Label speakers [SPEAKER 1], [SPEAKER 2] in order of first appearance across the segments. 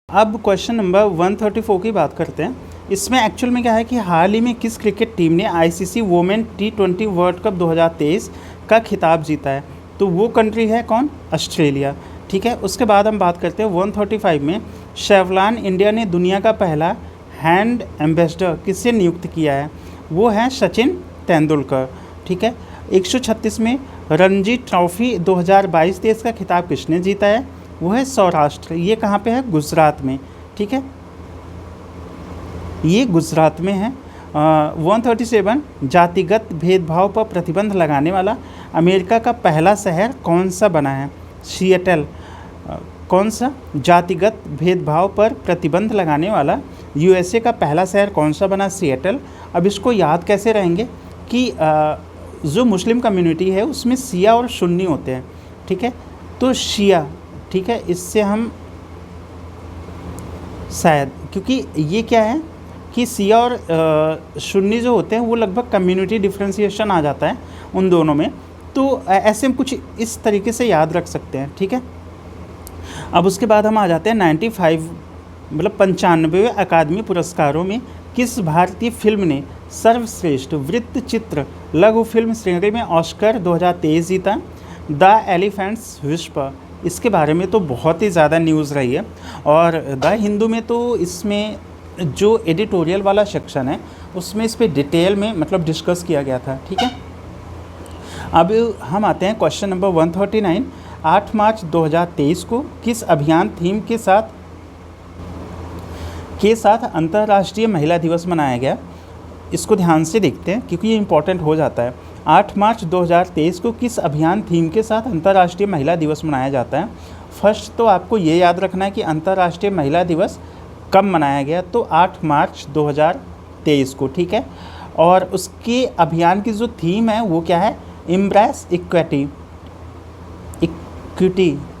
[SPEAKER 1] अब question number 134 की बात करते हैं। इसमें एक्चुअल में क्या है कि हाल ही में किस क्रिकेट टीम ने ICC women T20 world cup 2023 का खिताब जीता है। तो वो कंट्री है कौन? ऑस्ट्रेलिया। ठीक है। उसके बाद हम बात करते हैं 135 में शेवलॉन इंडिया ने दुनिया का पहला हैंड एम्बेसडर किससे नियुक्त किया है। वो है सचिन तेंदुलकर। ठीक है। 136 में रणजी ट्रॉफी 2022-23 का खिताब किसने जीता है। वो है सौराष्ट्र। ये कहाँ पे है? गुजरात में। ठीक है, ये गुजरात में है। 137 जातिगत भेदभाव पर प्रतिबंध लगाने वाला अमेरिका का पहला शहर कौन सा बना है। सिएटल। कौन सा? जातिगत भेदभाव पर प्रतिबंध लगाने वाला यूएसए का पहला शहर कौन सा बना? सिएटल। अब इसको याद कैसे रहेंगे कि जो मुस्लिम कम्युनिटी है उसमें शिया और सुन्नी होते हैं। ठीक है, तो शिया, ठीक है, इससे हम शायद, क्योंकि ये क्या है कि शिया और सुन्नी जो होते हैं वो लगभग कम्युनिटी डिफ्रेंशिएशन आ जाता है उन दोनों में, तो ऐसे हम कुछ इस तरीके से याद रख सकते हैं। ठीक है। अब उसके बाद हम आ जाते हैं 95 मतलब 95वें अकादमी पुरस्कारों में किस भारतीय फिल्म ने सर्वश्रेष्ठ वृत्तचित्र लघु फिल्म श्रेणी में ऑस्कर 2023 जीता। द एलिफेंट्स विस्पर, इसके बारे में तो बहुत ही ज़्यादा न्यूज़ रही है, और द हिंदू में तो इसमें जो एडिटोरियल वाला सेक्शन है उसमें इस पर डिटेल में मतलब डिस्कस किया गया था। ठीक है। अब हम आते हैं क्वेश्चन नंबर 139। 8 मार्च 2023 को किस अभियान थीम के साथ अंतर्राष्ट्रीय महिला दिवस मनाया गया। इसको ध्यान से देखते हैं क्योंकि ये इंपॉर्टेंट हो जाता है। 8 मार्च 2023 को किस अभियान थीम के साथ अंतर्राष्ट्रीय महिला दिवस मनाया जाता है। फर्स्ट तो आपको ये याद रखना है कि अंतर्राष्ट्रीय महिला दिवस कब मनाया गया, तो 8 मार्च 2023 को। ठीक है। और उसके अभियान की जो थीम है वो क्या है? Embrace equity.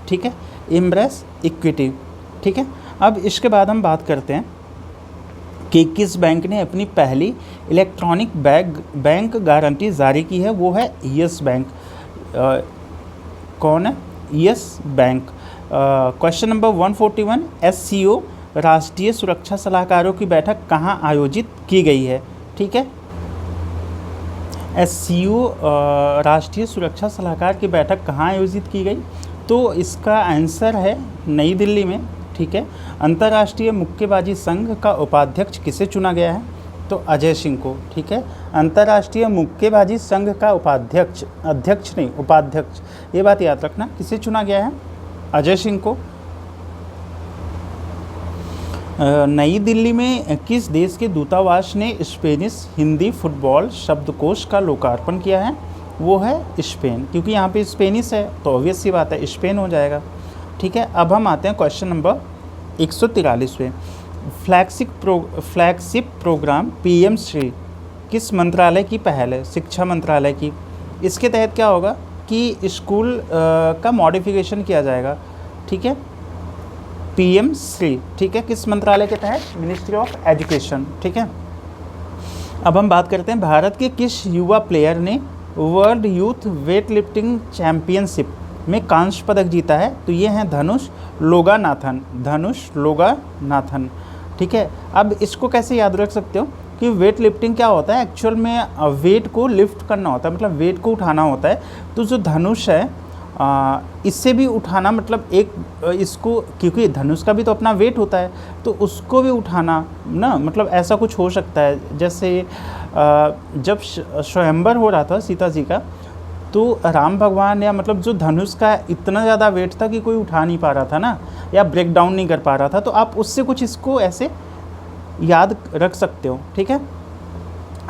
[SPEAKER 1] ठीक है, एम्ब्रेस इक्विटी। ठीक है। अब इसके बाद हम बात करते हैं कि किस बैंक ने अपनी पहली इलेक्ट्रॉनिक बैंक गारंटी जारी की है। वो है यस बैंक। कौन है? Yes bank. Question number 141 SCO राष्ट्रीय सुरक्षा सलाहकारों की बैठक कहाँ आयोजित की गई है। ठीक है। SCO राष्ट्रीय सुरक्षा सलाहकार की बैठक कहाँ आयोजित की गई, तो इसका आंसर है नई दिल्ली में। ठीक है। अंतर्राष्ट्रीय मुक्केबाजी संघ का उपाध्यक्ष किसे चुना गया है, तो अजय सिंह को। ठीक है। अंतर्राष्ट्रीय मुक्केबाजी संघ का उपाध्यक्ष, अध्यक्ष नहीं उपाध्यक्ष, ये बात याद रखना, किसे चुना गया है? अजय सिंह को। नई दिल्ली में किस देश के दूतावास ने स्पेनिश हिंदी फुटबॉल शब्दकोश का लोकार्पण किया है। वो है स्पेन, क्योंकि यहाँ पे स्पेनिश है तो ऑब्वियस सी बात है स्पेन हो जाएगा। ठीक है। अब हम आते हैं क्वेश्चन नंबर 143 पे। फ्लैगशिप प्रोग्राम PM श्री किस मंत्रालय की पहल है? शिक्षा मंत्रालय की। इसके तहत क्या होगा कि स्कूल का मॉडिफिकेशन किया जाएगा। ठीक है। PM श्री, ठीक है, किस मंत्रालय के तहत? Ministry of education. ठीक है। अब हम बात करते हैं भारत के किस युवा प्लेयर ने world youth weight lifting championship में कांस्य पदक जीता है। तो ये हैं धनुष लोगानाथन। ठीक है। अब इसको कैसे याद रख सकते हो कि वेट लिफ्टिंग क्या होता है? एक्चुअल में वेट को लिफ्ट करना होता है, मतलब वेट को उठाना होता है। तो जो धनुष है इससे भी उठाना, मतलब एक इसको, क्योंकि धनुष का भी तो अपना वेट होता है तो उसको भी उठाना ना, मतलब ऐसा कुछ हो सकता है। जैसे जब स्वयंवर हो रहा था सीता जी का, तो राम भगवान या मतलब जो धनुष का इतना ज़्यादा वेट था कि कोई उठा नहीं पा रहा था ना, या ब्रेक डाउन नहीं कर पा रहा था, तो आप उससे कुछ इसको ऐसे याद रख सकते हो। ठीक है।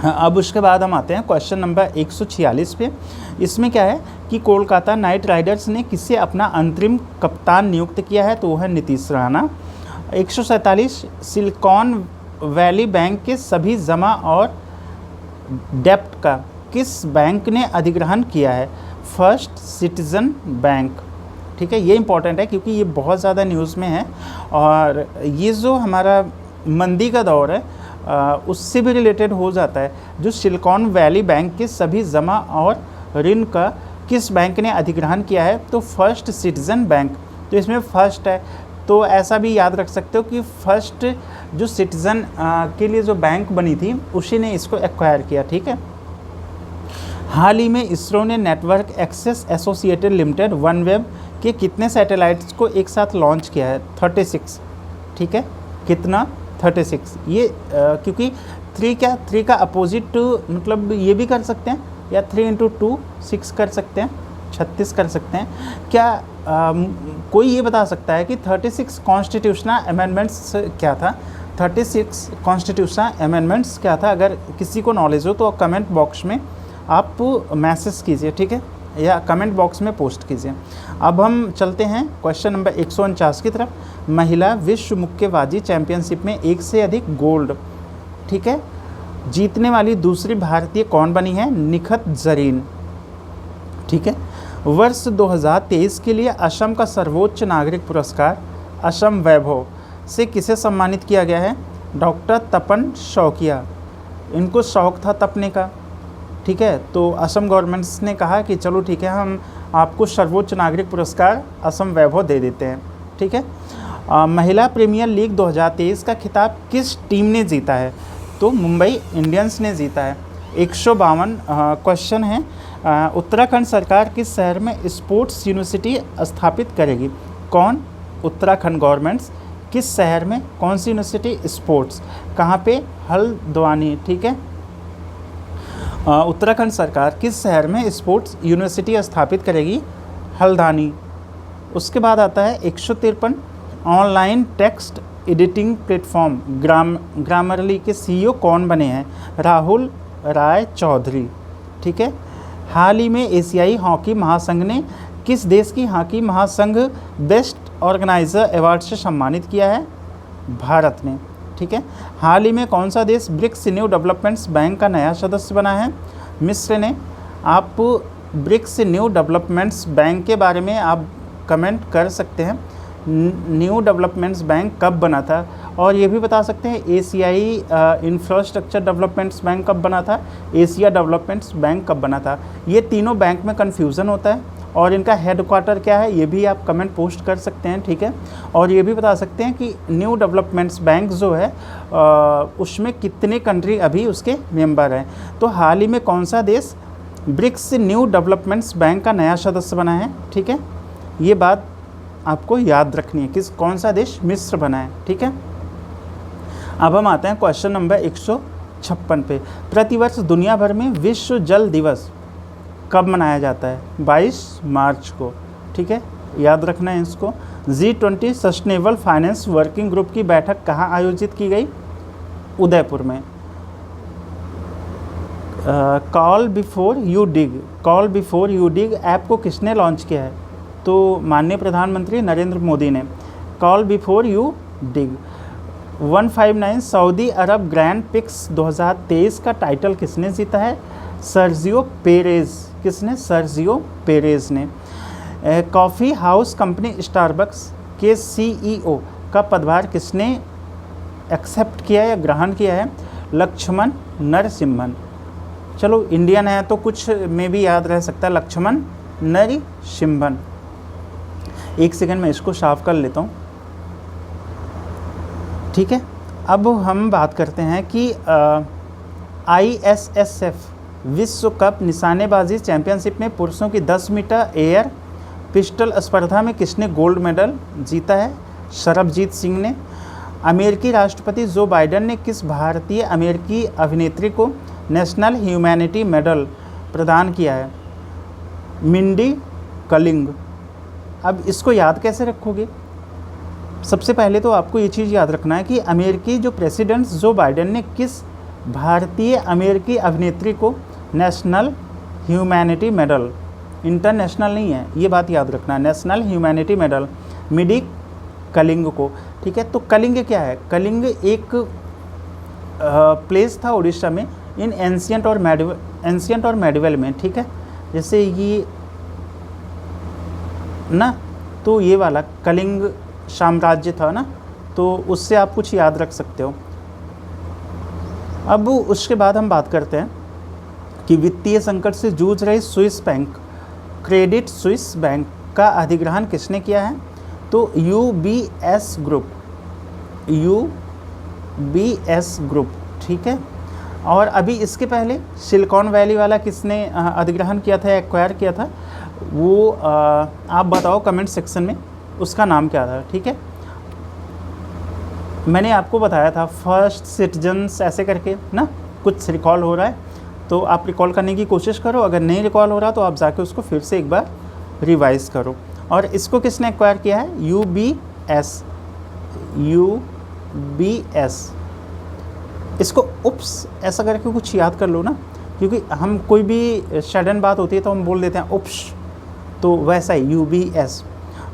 [SPEAKER 1] अब उसके बाद हम आते हैं क्वेश्चन नंबर 146 पे। इसमें क्या है कि कोलकाता नाइट राइडर्स ने किसे अपना अंतरिम कप्तान नियुक्त किया है, तो वो है Nitish Rana. 147 silicon valley bank के सभी जमा और डेप्ट का किस बैंक ने अधिग्रहण किया है। First citizen bank. ठीक है। ये इंपॉर्टेंट है क्योंकि ये बहुत ज़्यादा न्यूज़ में है, और ये जो हमारा मंदी का दौर है उससे भी रिलेटेड हो जाता है। जो सिलिकॉन वैली बैंक के सभी जमा और ऋण का किस बैंक ने अधिग्रहण किया है, तो फर्स्ट सिटीजन बैंक। तो इसमें फर्स्ट है, तो ऐसा भी याद रख सकते हो कि फर्स्ट जो सिटीज़न के लिए जो बैंक बनी थी उसी ने इसको एक्वायर किया, ठीक है। हाल ही में इसरो ने network access associated limited OneWeb के कितने सैटेलाइट्स को एक साथ लॉन्च किया है? 36, ठीक है। कितना? 36। ये क्योंकि 3 का अपोजिट मतलब ये भी कर सकते हैं, या 3 × 2 6 कर सकते हैं, 36 कर सकते हैं। क्या कोई ये बता सकता है कि 36 कॉन्स्टिट्यूशनल अमेंडमेंट्स क्या था? 36 कॉन्स्टिट्यूशनल अमेंडमेंट्स क्या था? अगर किसी को नॉलेज हो तो कमेंट बॉक्स में आप मैसेज कीजिए, ठीक है, या कमेंट बॉक्स में पोस्ट कीजिए। अब हम चलते हैं क्वेश्चन नंबर 149 की तरफ। महिला विश्व मुक्केबाजी चैंपियनशिप में 1 से अधिक गोल्ड, ठीक है, जीतने वाली दूसरी भारतीय कौन बनी है? निखत जरीन, ठीक है। वर्ष 2023 के लिए असम का सर्वोच्च नागरिक पुरस्कार असम वैभव से किसे सम्मानित किया गया है? डॉक्टर तपन शौकिया। इनको शौक था तपने का, ठीक है। तो असम गवर्नमेंट्स ने कहा कि चलो ठीक है, हम आपको सर्वोच्च नागरिक पुरस्कार असम वैभव दे देते हैं, ठीक है। महिला प्रीमियर लीग 2023 का खिताब किस टीम ने जीता है? तो मुंबई इंडियंस ने जीता है। 152 क्वेश्चन है। उत्तराखंड सरकार किस शहर में स्पोर्ट्स यूनिवर्सिटी स्थापित करेगी? कौन? उत्तराखंड गवर्नमेंट्स किस शहर में कौन सी यूनिवर्सिटी स्पोर्ट्स? कहाँ पे? हल्द्वानी, ठीक है। उत्तराखंड सरकार किस शहर में स्पोर्ट्स यूनिवर्सिटी स्थापित करेगी? हल्द्वानी। उसके बाद आता है 153 online text editing platform Grammarly के सीईओ कौन बने हैं? राहुल राय चौधरी, ठीक है। हाल ही में एशियाई हॉकी महासंघ ने किस देश की हॉकी महासंघ बेस्ट ऑर्गेनाइजर अवार्ड से सम्मानित किया है? भारत ने, ठीक है। हाल ही में कौन सा देश ब्रिक्स न्यू डेवलपमेंट्स बैंक का नया सदस्य बना है? मिस्र ने। आप ब्रिक्स न्यू डेवलपमेंट्स बैंक के बारे में आप कमेंट कर सकते हैं, न्यू डेवलपमेंट्स बैंक कब बना था, और ये भी बता सकते हैं एशियाई इंफ्रास्ट्रक्चर डेवलपमेंट्स बैंक कब बना था, एशिया डेवलपमेंट्स बैंक कब बना था। ये तीनों बैंक में कन्फ्यूज़न होता है, और इनका हेडक्वार्टर क्या है ये भी आप कमेंट पोस्ट कर सकते हैं, ठीक है। और ये भी बता सकते हैं कि न्यू डेवलपमेंट्स बैंक जो है उसमें कितने कंट्री अभी उसके मेंबर हैं। तो हाल ही में कौन सा देश ब्रिक्स न्यू डेवलपमेंट्स बैंक का नया सदस्य बना है, ठीक है। ये बात आपको याद रखनी है, कौन सा देश? मिस्र बना है, ठीक है। अब हम आते हैं क्वेश्चन नंबर 156 पे। प्रतिवर्ष दुनिया भर में विश्व जल दिवस कब मनाया जाता है? 22 मार्च को, ठीक है, याद रखना है इसको। G20 sustainable finance working group की बैठक कहाँ आयोजित की गई? उदयपुर में। Call before you dig app को किसने लॉन्च किया है? तो माननीय प्रधानमंत्री नरेंद्र मोदी ने। Call before you dig. 159 Saudi Arab grand pics 2023 का टाइटल किसने जीता है? Sergio Perez. किसने? सर्जियो पेरेज ने। कॉफ़ी हाउस कंपनी स्टारबक्स के सीईओ का पदभार किसने एक्सेप्ट किया या ग्रहण किया है? लक्ष्मण नरसिम्हन। चलो इंडियन है तो कुछ में भी याद रह सकता है, लक्ष्मण नरसिम्हन। एक सेकंड में इसको साफ कर लेता हूँ, ठीक है। अब हम बात करते हैं कि ISSF विश्व कप निशानेबाजी चैंपियनशिप में पुरुषों की 10 मीटर एयर पिस्टल स्पर्धा में किसने गोल्ड मेडल जीता है? सरबजीत सिंह ने। अमेरिकी राष्ट्रपति जो बाइडेन ने किस भारतीय अमेरिकी अभिनेत्री को नेशनल ह्यूमैनिटी मेडल प्रदान किया है? मिंडी कलिंग। अब इसको याद कैसे रखोगे? सबसे पहले तो आपको ये चीज़ याद रखना है कि अमेरिकी जो प्रेसिडेंट जो बाइडेन ने किस भारतीय अमेरिकी अभिनेत्री को नेशनल ह्यूमैनिटी मेडल, इंटरनेशनल नहीं है, ये बात याद रखना है, नेशनल ह्यूमैनिटी मेडल मिडी कलिंग को, ठीक है। तो कलिंग क्या है? कलिंग एक प्लेस था उड़ीसा में इन एंशियंट और मेडिवल में, ठीक है। जैसे ये ना, तो ये वाला कलिंग साम्राज्य था ना, तो उससे आप कुछ याद रख सकते हो। अब उसके बाद हम बात करते हैं कि वित्तीय संकट से जूझ रहे Swiss bank Credit Suisse bank का अधिग्रहण किसने किया है? तो UBS ग्रुप, UBS ग्रुप, ठीक है। और अभी इसके पहले सिलिकॉन वैली वाला किसने अधिग्रहण किया था, एक्वायर किया था, वो आप बताओ कमेंट सेक्शन में, उसका नाम क्या था, ठीक है। मैंने आपको बताया था फर्स्ट सिटीजन्स ऐसे करके ना, कुछ रिकॉल हो रहा है तो आप रिकॉल करने की कोशिश करो, अगर नहीं रिकॉल हो रहा तो आप जाके उसको फिर से एक बार रिवाइज करो। और इसको किसने एक्वायर किया है, UBS। इसको उप्स ऐसा करके कुछ याद कर लो ना, क्योंकि हम कोई भी सडन बात होती है तो हम बोल देते हैं उप्स, तो वैसा ही UBS।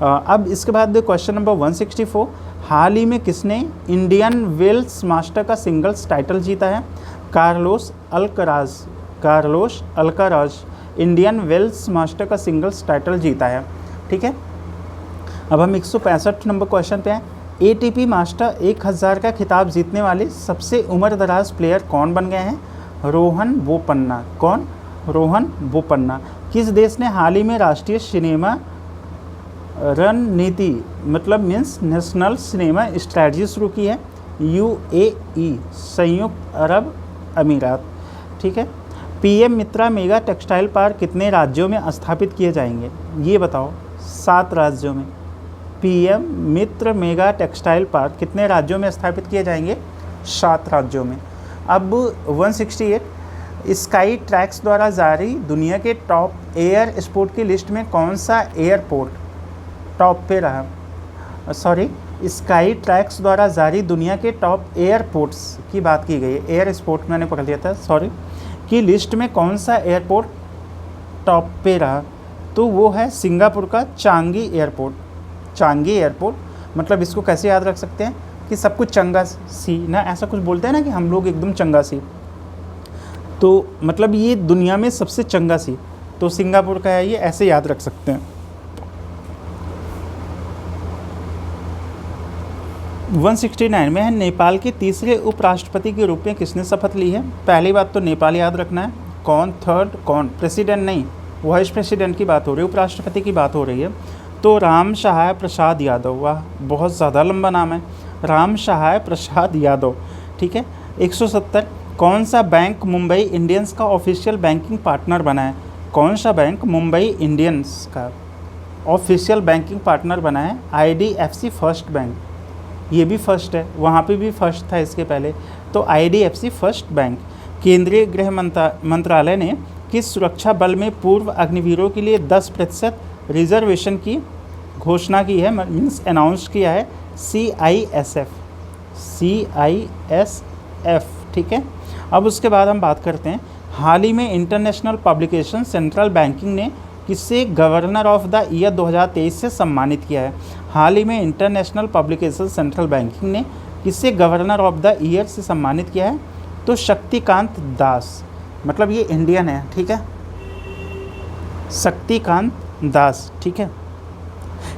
[SPEAKER 1] अब इसके बाद क्वेश्चन नंबर 164, हाल ही में किसने इंडियन वेल्स मास्टर का सिंगल्स टाइटल जीता है, Carlos Alcaraz Indian Wells Master का सिंगल्स टाइटल जीता है, ठीक है। अब हम 165 नंबर क्वेश्चन पे हैं, ATP मास्टर 1000 का खिताब जीतने वाले सबसे उम्रदराज प्लेयर कौन बन गए हैं, रोहन बोपन्ना। कौन, रोहन बोपन्ना। किस देश ने हाल ही में राष्ट्रीय सिनेमा रणनीति मतलब मीन्स नेशनल सिनेमा स्ट्रैटेजी शुरू की है, UAE संयुक्त अरब अमीरात, ठीक है। PM मित्रा मेगा टेक्सटाइल पार्क कितने राज्यों में स्थापित किए जाएंगे, ये बताओ। 7 राज्यों में। PM मित्र मेगा टेक्सटाइल पार्क कितने राज्यों में स्थापित किए जाएंगे, 7 राज्यों में। अब 168, स्काई ट्रैक्स द्वारा जारी दुनिया के टॉप एयर स्पोर्ट की लिस्ट में कौन सा एयरपोर्ट टॉप पे रहा, स्काई ट्रैक्स द्वारा जारी दुनिया के टॉप एयरपोर्ट्स की बात की गई है, एयर स्पोर्ट मैंने पकड़ लिया था, की लिस्ट में कौन सा एयरपोर्ट टॉप पे रहा, तो वो है सिंगापुर का चांगी एयरपोर्ट। चांगी एयरपोर्ट, मतलब इसको कैसे याद रख सकते हैं कि सब कुछ चंगा सी ना, ऐसा कुछ बोलते हैं ना कि हम लोग एकदम चंगा सी, तो मतलब ये दुनिया में सबसे चंगा सी, तो सिंगापुर का है ये, ऐसे याद रख सकते हैं। 169 में है, नेपाल के तीसरे उपराष्ट्रपति के रूप में किसने शपथ ली है। पहली बात तो नेपाल याद रखना है, कौन, थर्ड कौन, प्रेसिडेंट नहीं, वाइस प्रेसिडेंट की बात हो रही है, उपराष्ट्रपति की बात हो रही है, तो राम सहाय प्रसाद यादव। वाह, बहुत ज़्यादा लंबा नाम है, राम सहाय प्रसाद यादव, ठीक है। 170, कौन सा बैंक मुंबई इंडियंस का ऑफिशियल बैंकिंग पार्टनर बना है, कौन सा बैंक मुंबई इंडियंस का ऑफिशियल बैंकिंग पार्टनर बना है, IDFC फर्स्ट बैंक, ये भी फर्स्ट है, वहाँ पे भी फर्स्ट था इसके पहले, तो IDFC फर्स्ट बैंक। केंद्रीय गृह मंत्रालय ने किस सुरक्षा बल में पूर्व अग्निवीरों के लिए 10% रिजर्वेशन की घोषणा की है, मीन्स अनाउंस किया है, CISF, ठीक है। अब उसके बाद हम बात करते हैं, हाल ही में इंटरनेशनल पब्लिकेशन सेंट्रल बैंकिंग ने किसे गवर्नर ऑफ द ईयर 2023 से सम्मानित किया है। हाल ही में इंटरनेशनल पब्लिकेशन सेंट्रल बैंकिंग ने किसे गवर्नर ऑफ द ईयर से सम्मानित किया है, तो शक्तिकांत दास, मतलब ये इंडियन है, ठीक है, शक्तिकांत दास, ठीक है।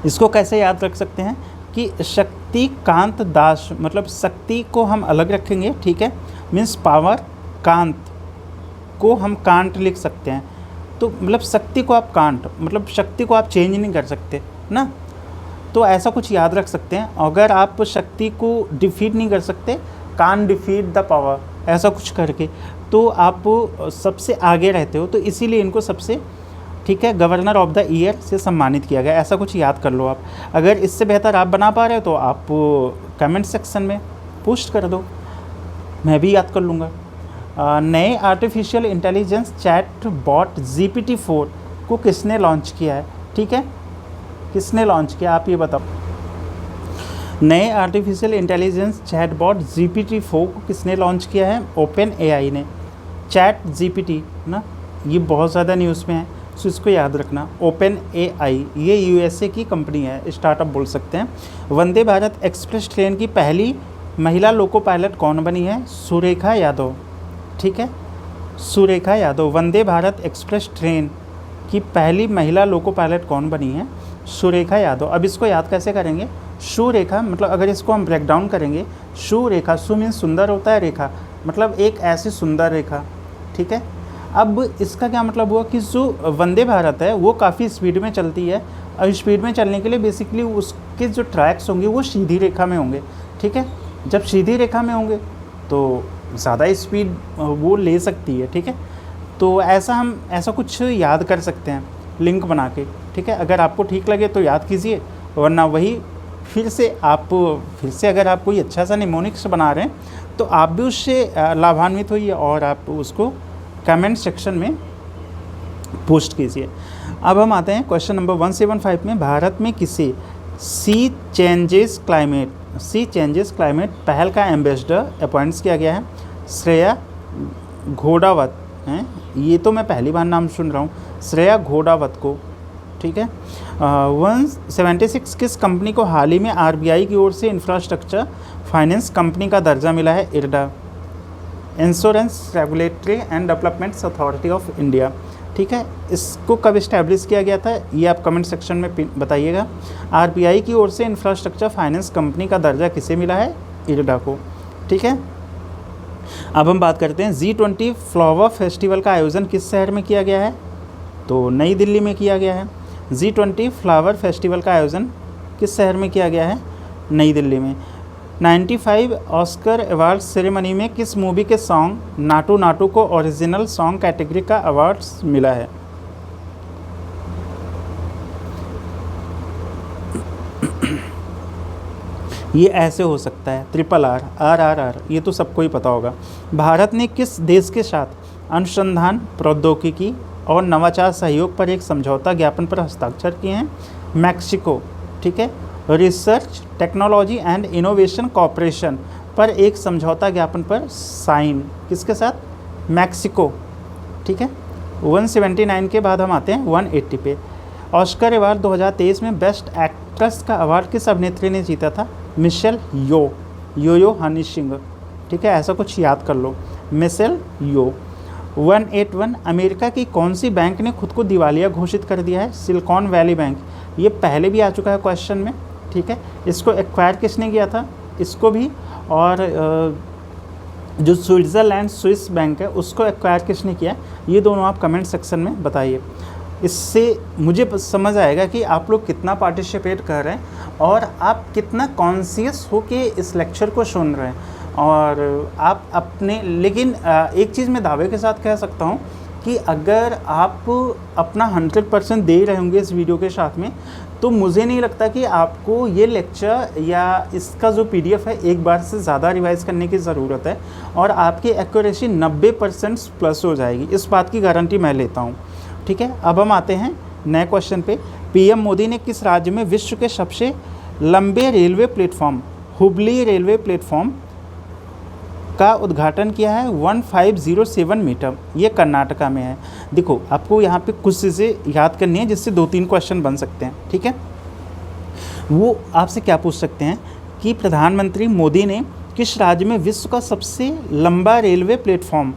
[SPEAKER 1] इसको कैसे याद रख सकते हैं कि शक्तिकांत दास, मतलब शक्ति को हम अलग रखेंगे, ठीक है, मीन्स पावर, कांत को हम कांट लिख सकते हैं, तो मतलब शक्ति को आप कांट, मतलब शक्ति को आप चेंज नहीं कर सकते ना, तो ऐसा कुछ याद रख सकते हैं। अगर आप शक्ति को डिफीट नहीं कर सकते, कान डिफीट द पावर, ऐसा कुछ करके, तो आप सबसे आगे रहते हो, तो इसीलिए इनको सबसे, ठीक है, गवर्नर ऑफ द ईयर से सम्मानित किया गया, ऐसा कुछ याद कर लो आप। अगर इससे बेहतर आप बना पा रहे हो तो आप कमेंट सेक्शन में पोस्ट कर दो, मैं भी याद कर लूँगा। नए artificial intelligence chat bot GPT-4 को किसने लॉन्च किया है, ठीक है, किसने लॉन्च किया, आप ये बताओ। नए artificial intelligence chat bot GPT-4 को किसने लॉन्च किया है, OpenAI ने। चैट GPT ना, ये बहुत ज़्यादा न्यूज़ में है, सो इसको याद रखना। OpenAI ये USA की कंपनी है, स्टार्टअप बोल सकते हैं। वंदे भारत एक्सप्रेस ट्रेन की पहली महिला लोको पायलट कौन बनी है, सुरेखा यादव, ठीक है, सुरेखा यादव। वंदे भारत एक्सप्रेस ट्रेन की पहली महिला लोको पायलट कौन बनी है, सुरेखा यादव। अब इसको याद कैसे करेंगे, सुरेखा मतलब अगर इसको हम ब्रेक डाउन करेंगे, सुरेखा, सु मीन्स सुंदर होता है, रेखा मतलब एक ऐसी सुंदर रेखा, ठीक है। अब इसका क्या मतलब हुआ कि जो वंदे भारत है वो काफ़ी स्पीड में चलती है, और स्पीड में चलने के लिए बेसिकली आपके जो ट्रैक्स होंगे वो सीधी रेखा में होंगे, ठीक है। जब सीधी रेखा में होंगे तो ज़्यादा स्पीड वो ले सकती है, ठीक है। तो ऐसा कुछ याद कर सकते हैं लिंक बना के, ठीक है। अगर आपको ठीक लगे तो याद कीजिए, वरना वही फिर से अगर आप कोई अच्छा सा निमोनिक्स बना रहे हैं तो आप भी उससे लाभान्वित होइए और आप उसको कमेंट सेक्शन में पोस्ट कीजिए। अब हम आते हैं क्वेश्चन नंबर 175 में। भारत में किसे सी चेंजेस क्लाइमेट पहल का एम्बेसडर अपॉइंट्स किया गया है? श्रेया घोड़ावत हैं, ये तो मैं पहली बार नाम सुन रहा हूँ, श्रेया घोड़ावत को, ठीक है। 176 किस कंपनी को हाल ही में आरबीआई की ओर से इंफ्रास्ट्रक्चर फाइनेंस कंपनी का दर्जा मिला है? IRDA, insurance regulatory and development authority of India, ठीक है। इसको कब इस्टेब्लिश किया गया था ये आप कमेंट सेक्शन में बताइएगा। आरबीआई की ओर से इंफ्रास्ट्रक्चर फाइनेंस कंपनी का दर्जा किसे मिला है? इरडा को, ठीक है। अब हम बात करते हैं G20 फ्लावर फेस्टिवल का आयोजन किस शहर में किया गया है? तो नई दिल्ली में किया गया है। G20 फ्लावर फेस्टिवल का आयोजन किस शहर में किया गया है? नई दिल्ली में। 95 ऑस्कर अवार्ड सेरेमनी में किस मूवी के सॉन्ग नाटू नाटू को ओरिजिनल सॉन्ग कैटेगरी का अवार्ड्स मिला है? ये ऐसे हो सकता है, RRR, ये तो सबको ही पता होगा। भारत ने किस देश के साथ अनुसंधान, प्रौद्योगिकी और नवाचार सहयोग पर एक समझौता ज्ञापन पर हस्ताक्षर किए हैं? मैक्सिको, ठीक है। Research technology and innovation corporation पर एक समझौता ज्ञापन पर साइन किसके साथ? मैक्सिको, ठीक है। 179 के बाद हम आते हैं 180 पे। ऑस्कर अवार्ड 2023 में बेस्ट एक्ट्रेस का अवार्ड किस अभिनेत्री ने जीता था? मिशेल यो हनी सिंह, ठीक है। ऐसा कुछ याद कर लो, मिशेल यो। 181 अमेरिका की कौन सी बैंक ने खुद को दिवालिया घोषित कर दिया है? सिलिकॉन वैली बैंक, ये पहले भी आ चुका है क्वेश्चन में, ठीक है। इसको एक्वायर किसने किया था? इसको भी, और जो स्विट्ज़रलैंड स्विस बैंक है उसको एक्वायर किसने किया? ये दोनों आप कमेंट सेक्शन में बताइए। इससे मुझे समझ आएगा कि आप लोग कितना पार्टिसिपेट कर रहे हैं और आप कितना कॉन्शियस हो के इस लेक्चर को सुन रहे हैं। और आप अपने, लेकिन एक चीज़ मैं दावे के साथ कह सकता हूँ कि अगर आप अपना 100% दे रहे होंगे इस वीडियो के साथ में, तो मुझे नहीं लगता कि आपको ये लेक्चर या इसका जो PDF है एक बार से ज़्यादा रिवाइज़ करने की ज़रूरत है, और आपकी एक्यूरेसी 90% प्लस हो जाएगी, इस बात की गारंटी मैं लेता हूँ, ठीक है। अब हम आते हैं नए क्वेश्चन पे। PM मोदी ने किस राज्य में विश्व के सबसे लंबे railway platform Hubli railway platform का उद्घाटन किया है? 1507 मीटर, ये कर्नाटका में है। देखो, आपको यहाँ पे कुछ चीज़ें याद करनी है जिससे 2-3 क्वेश्चन बन सकते हैं, ठीक है। वो आपसे क्या पूछ सकते हैं कि प्रधानमंत्री मोदी ने किस राज्य में विश्व का सबसे लंबा रेलवे प्लेटफॉर्म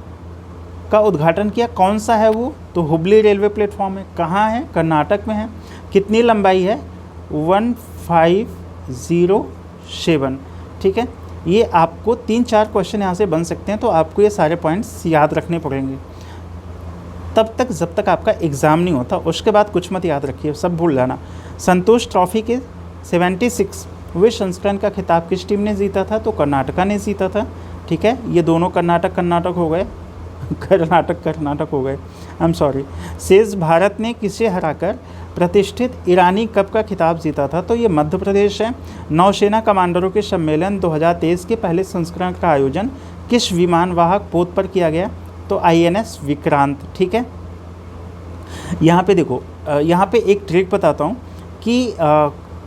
[SPEAKER 1] का उद्घाटन किया? कौन सा है वो? तो हुबली रेलवे प्लेटफॉर्म है। कहाँ है? कर्नाटक में है। कितनी लंबाई है? 1507, ठीक है। ये आपको 3-4 क्वेश्चन यहाँ से बन सकते हैं, तो आपको ये सारे पॉइंट्स याद रखने पड़ेंगे तब तक जब तक आपका एग्ज़ाम नहीं होता। उसके बाद कुछ मत याद रखिए, सब भूल जाना। संतोष ट्रॉफी के 76वें संस्करण का खिताब किस टीम ने जीता था? तो कर्नाटका ने जीता था, ठीक है। ये दोनों कर्नाटक हो गए कर्नाटक हो गए, आई एम सॉरी। शेष भारत ने किसे हराकर प्रतिष्ठित ईरानी कप का खिताब जीता था? तो ये मध्य प्रदेश है। नौसेना कमांडरों के सम्मेलन 2023 के पहले संस्करण का आयोजन किस विमान वाहक पोत पर किया गया? तो INS विक्रांत, ठीक है। यहाँ पे देखो, यहाँ पे एक ट्रिक बताता हूँ कि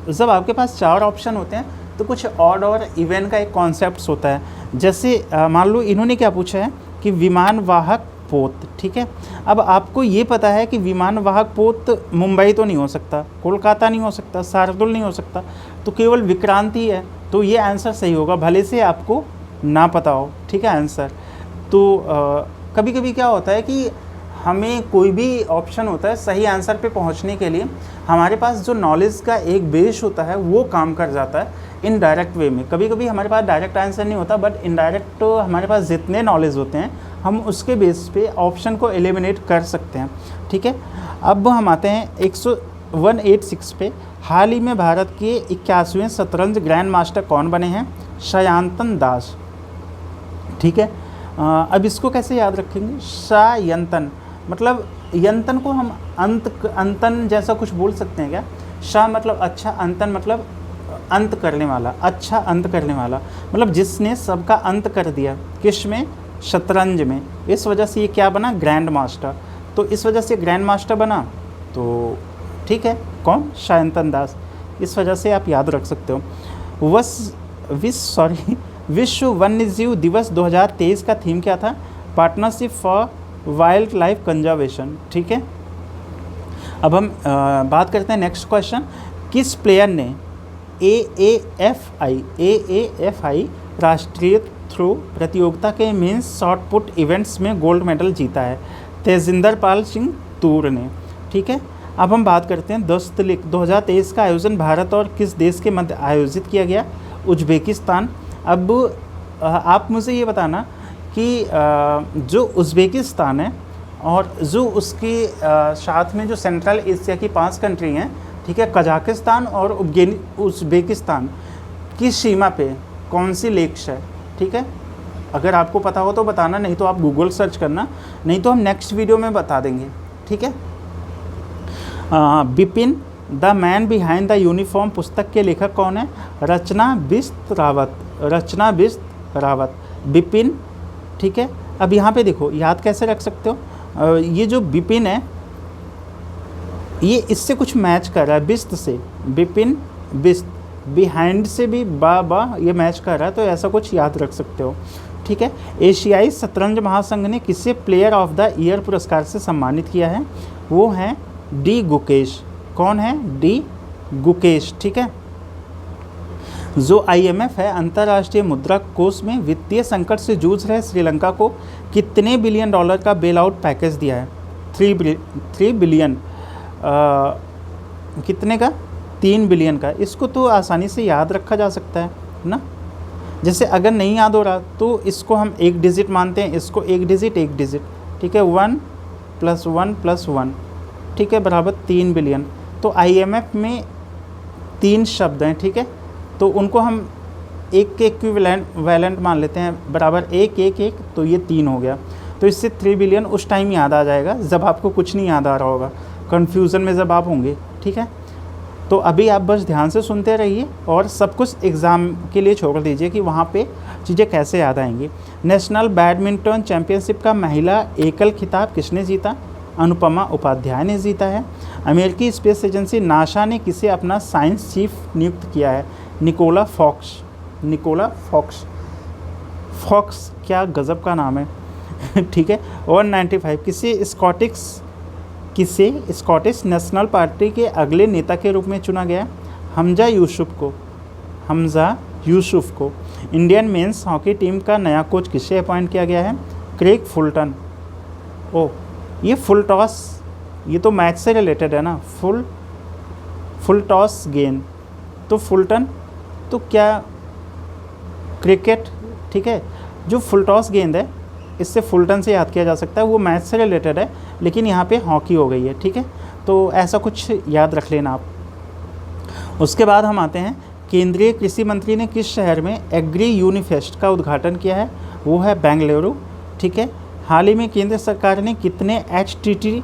[SPEAKER 1] जब आपके पास 4 ऑप्शन होते हैं तो कुछ ऑड और इवन का एक कॉन्सेप्ट होता है। जैसे मान लो इन्होंने क्या पूछा है कि विमान वाहक पोत, ठीक है। अब आपको ये पता है कि विमान वाहक पोत मुंबई तो नहीं हो सकता, कोलकाता नहीं हो सकता, शार्दुल नहीं हो सकता, तो केवल विक्रांत ही है। तो ये आंसर सही होगा, भले से आपको ना पता हो, ठीक है आंसर। तो कभी कभी क्या होता है कि हमें कोई भी ऑप्शन होता है, सही आंसर पे पहुंचने के लिए हमारे पास जो नॉलेज का एक बेस होता है वो काम कर जाता है इनडायरेक्ट वे में। कभी कभी हमारे पास डायरेक्ट आंसर नहीं होता, बट इनडायरेक्ट हमारे पास जितने नॉलेज होते हैं हम उसके बेस पे ऑप्शन को एलिमिनेट कर सकते हैं, ठीक है। अब हम आते हैं 186 पे हाल ही में भारत के 81वें शतरंज ग्रैंड मास्टर कौन बने हैं? सायंतन दास। ठीक है, अब इसको कैसे याद रखेंगे? सायंतन मतलब यंतन को हम अंतन जैसा कुछ बोल सकते हैं क्या? शा मतलब अच्छा, अंतन मतलब अंत करने वाला, अच्छा अंत करने वाला, मतलब जिसने सबका अंत कर दिया। किस में? शतरंज में। इस वजह से ये क्या बना? Grand master. तो इस वजह से ग्रैंड मास्टर बना, तो ठीक है, कौन? सायंतन दास। इस वजह से आप याद रख सकते हो। विश्व वन्यजीव दिवस 2023 का थीम क्या था? Partnership for wild life conservation. ठीक है, अब हम बात करते हैं नेक्स्ट क्वेश्चन। किस प्लेयर ने AAFI राष्ट्रीय थ्रो प्रतियोगिता के मेंस शॉट पुट इवेंट्स में गोल्ड मेडल जीता है? तेजिंदर पाल सिंह तूर ने। ठीक है, अब हम बात करते हैं दस्तलिक 2023 का आयोजन भारत और किस देश के मध्य आयोजित किया गया? उज्बेकिस्तान। अब आप मुझे ये बताना कि जो उज्बेकिस्तान है और जो उसके साथ में जो सेंट्रल एशिया की 5 कंट्री हैं, ठीक है, कजाकिस्तान और उज्बेकिस्तान की सीमा पे कौन सी लेक्स है? ठीक है, अगर आपको पता हो तो बताना, नहीं तो आप गूगल सर्च करना, नहीं तो हम नेक्स्ट वीडियो में बता देंगे। ठीक है, Bipin the man behind the uniform पुस्तक के लेखक कौन है? रचना बिष्ट रावत। बिपिन। ठीक है, अब यहाँ पे देखो याद कैसे रख सकते हो, ये जो बिपिन है ये इससे कुछ मैच कर रहा है, बिष्ट से, बिपिन बिष्ट, बिहाइंड से भी बा ये मैच कर रहा है, तो ऐसा कुछ याद रख सकते हो। ठीक है, एशियाई शतरंज महासंघ ने किसे प्लेयर ऑफ द ईयर पुरस्कार से सम्मानित किया है? वो हैं डी गुकेश। कौन है? डी गुकेश। ठीक है, जो IMF है, अंतर्राष्ट्रीय मुद्रा कोष में वित्तीय संकट से जूझ रहे श्रीलंका को कितने बिलियन डॉलर का बेल आउट पैकेज दिया है? 3 बिलियन। कितने का? 3 बिलियन का। इसको तो आसानी से याद रखा जा सकता है ना। जैसे अगर नहीं याद हो रहा तो इसको हम एक डिजिट मानते हैं, इसको एक डिजिट। ठीक है, 1 + 1 + 1, ठीक है, बराबर 3 बिलियन। तो IMF में 3 शब्द हैं, ठीक है, तो उनको हम एक के इक्विवेलेंट मान लेते हैं, बराबर 1 1 1, तो ये 3 हो गया। तो इससे 3 बिलियन उस टाइम याद आ जाएगा जब आपको कुछ नहीं याद आ रहा होगा, कन्फ्यूज़न में जब आप होंगे। ठीक है, तो अभी आप बस ध्यान से सुनते रहिए और सब कुछ एग्ज़ाम के लिए छोड़ दीजिए कि वहाँ पे चीज़ें कैसे याद आएंगी। नेशनल बैडमिंटन चैम्पियनशिप का महिला एकल खिताब किसने जीता? अनुपमा उपाध्याय ने जीता है। अमेरिकी स्पेस एजेंसी नासा ने किसे अपना साइंस चीफ नियुक्त किया है? Nicola Fox. क्या गज़ब का नाम है। ठीक है, 195 किसे स्कॉटिश नेशनल पार्टी के अगले नेता के रूप में चुना गया? हमजा यूसुफ को। इंडियन मेंस हॉकी टीम का नया कोच किसे अपॉइंट किया गया है? Craig Fulton. ओह, ये फुल टॉस, ये तो मैच से रिलेटेड है ना, फुल टॉस गेंद, तो फुलटन, तो क्या क्रिकेट? ठीक है, जो फुल टॉस गेंद है इससे फुलटन से याद किया जा सकता है, वो मैच से रिलेटेड है, लेकिन यहाँ पे हॉकी हो गई है। ठीक है, तो ऐसा कुछ याद रख लेना आप। उसके बाद हम आते हैं, केंद्रीय कृषि मंत्री ने किस शहर में एग्री यूनिफेस्ट का उद्घाटन किया है? वो है बेंगलुरु। ठीक है, हाल ही में केंद्र सरकार ने कितने HTT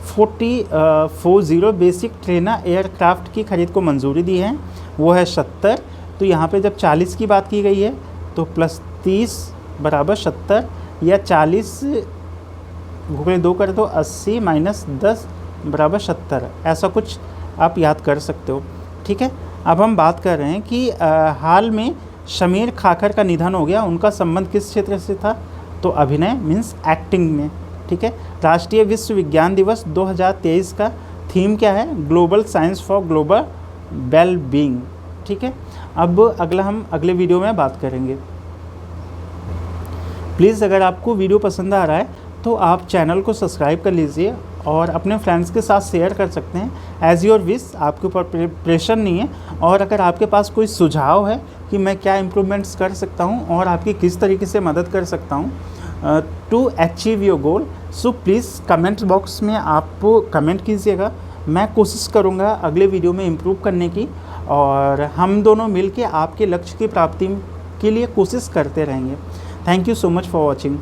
[SPEAKER 1] 40 बेसिक ट्रेनर एयरक्राफ्ट की खरीद को मंजूरी दी है? वो है 70। तो यहाँ पे जब 40 की बात की गई है तो +30 = 70, या 40 घुगले 2 कर दो, 80 - 10 = 70, ऐसा कुछ आप याद कर सकते हो। ठीक है, अब हम बात कर रहे हैं कि हाल में शमीर खाकर का निधन हो गया, उनका संबंध किस क्षेत्र से था? तो अभिनय मीन्स एक्टिंग में। ठीक है, राष्ट्रीय विश्व विज्ञान दिवस 2023 का थीम क्या है? Global science for global well being. ठीक है, अब अगला हम अगले वीडियो में बात करेंगे। प्लीज़ अगर आपको वीडियो पसंद आ रहा है तो आप चैनल को सब्सक्राइब कर लीजिए और अपने फ्रेंड्स के साथ शेयर कर सकते हैं। एज़ योर विश, आपके ऊपर प्रेशर नहीं है। और अगर आपके पास कोई सुझाव है कि मैं क्या इम्प्रूवमेंट्स कर सकता हूँ और आपकी किस तरीके से मदद कर सकता हूँ to achieve your goal, so please comment box में आप कमेंट कीजिएगा। मैं कोशिश करूँगा अगले वीडियो में इम्प्रूव करने की, और हम दोनों मिल के आपके लक्ष्य की प्राप्ति के लिए कोशिश करते रहेंगे। Thank you so much for watching.